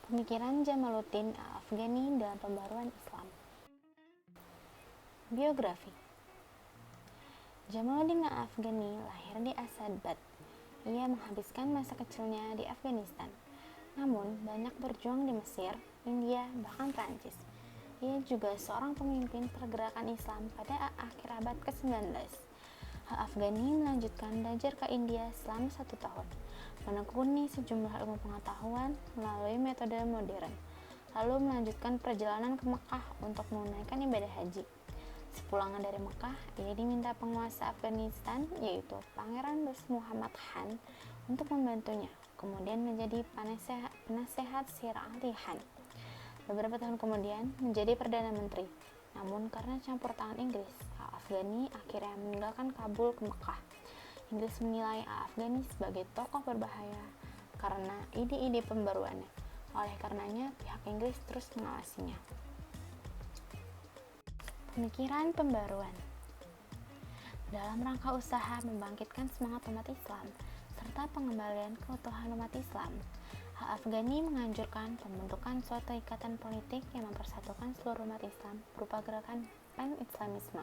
Pemikiran Jamaluddin Al-Afghani dalam pembaruan Islam. Biografi. Jamaluddin Al-Afghani lahir di Asadabad. Ia menghabiskan masa kecilnya di Afghanistan, namun banyak berjuang di Mesir, India, bahkan Prancis. Ia juga seorang pemimpin pergerakan Islam pada akhir abad ke-19. Al-Afghani melanjutkan belajar ke India selama 1 tahun, menekuni sejumlah ilmu pengetahuan melalui metode modern, lalu melanjutkan perjalanan ke Mekah untuk menunaikan ibadah haji. Sepulangan dari Mekah, ia diminta penguasa Afghanistan, yaitu Pangeran Muhammad Khan, untuk membantunya, kemudian menjadi penasehat Sir Ali Khan. Beberapa tahun kemudian menjadi Perdana Menteri. Namun karena campur tangan Inggris, Al-Afghani akhirnya meninggalkan Kabul ke Mekah. Inggris menilai Al-Afghani sebagai tokoh berbahaya karena ide-ide pembaruannya. Oleh karenanya, pihak Inggris terus mengawasinya. Pemikiran pembaruan. Dalam rangka usaha membangkitkan semangat umat Islam serta pengembalian keutuhan umat Islam, Al-Afghani menganjurkan pembentukan suatu ikatan politik yang mempersatukan seluruh umat Islam berupa gerakan Pan-Islamisme.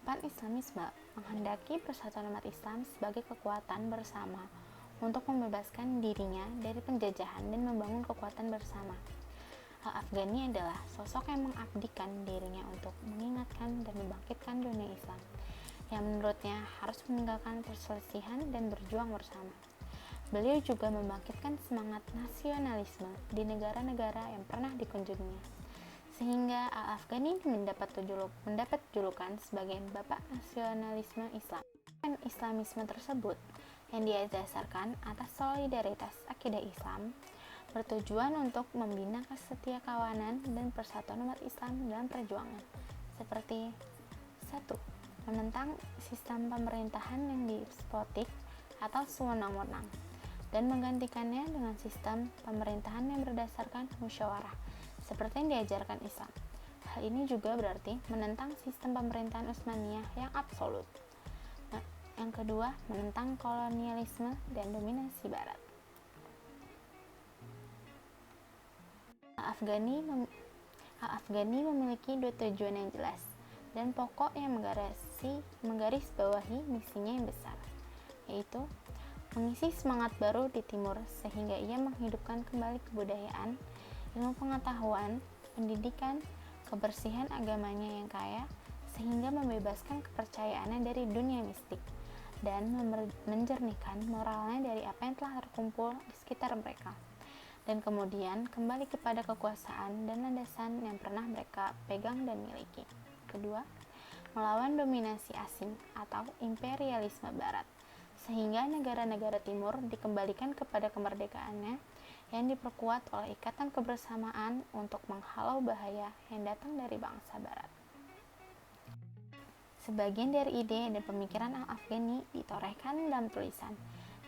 Pan-Islamisme menghendaki persatuan umat Islam sebagai kekuatan bersama untuk membebaskan dirinya dari penjajahan dan membangun kekuatan bersama. Al-Afghani adalah sosok yang mengabdikan dirinya untuk mengingatkan dan membangkitkan dunia Islam, yang menurutnya harus meninggalkan perselisihan dan berjuang bersama. Beliau juga membangkitkan semangat nasionalisme di negara-negara yang pernah dikunjunginya, sehingga Al-Afghani mendapat julukan sebagai Bapak Nasionalisme Islam. Islamisme tersebut yang didasarkan atas solidaritas akidah Islam bertujuan untuk membina kesetiakawanan dan persatuan umat Islam dalam perjuangan, seperti 1. Menentang sistem pemerintahan yang despotik atau sewenang-wenang dan menggantikannya dengan sistem pemerintahan yang berdasarkan musyawarah seperti yang diajarkan Islam. Hal ini juga berarti menentang sistem pemerintahan Utsmaniyah yang absolut. Yang kedua, menentang kolonialisme dan dominasi Barat. Al-Afghani memiliki 2 tujuan yang jelas dan pokok yang menggaris bawahi misinya yang besar, yaitu mengisi semangat baru di timur sehingga ia menghidupkan kembali kebudayaan, ilmu pengetahuan, pendidikan, kebersihan agamanya yang kaya sehingga membebaskan kepercayaannya dari dunia mistik dan menjernihkan moralnya dari apa yang telah terkumpul di sekitar mereka, dan kemudian kembali kepada kekuasaan dan landasan yang pernah mereka pegang dan miliki. Kedua, melawan dominasi asing atau imperialisme Barat, sehingga negara-negara timur dikembalikan kepada kemerdekaannya yang diperkuat oleh ikatan kebersamaan untuk menghalau bahaya yang datang dari bangsa Barat. Sebagian dari ide dan pemikiran Al-Afghani ditorehkan dalam tulisan.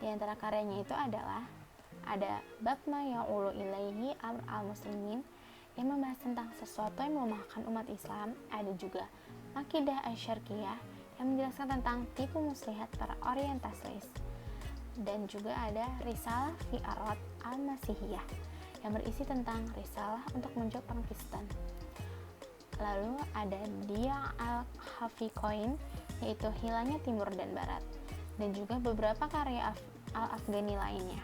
Di antara karyanya itu adalah ada Bab ma ya'ulu ilaihi amr al-muslimin yang membahas tentang sesuatu yang melemahkan umat Islam. Ada juga Aqidah Asy-Syarqiyah yang menjelaskan tentang tipu muslihat para orientalis, dan juga ada Risalah fi Arad al-Masihiyah yang berisi tentang risalah untuk menjawab perang Kristen. Lalu ada Dia al-Hafiqoin, yaitu hilangnya timur dan barat, dan juga beberapa karya Al-Afghani lainnya.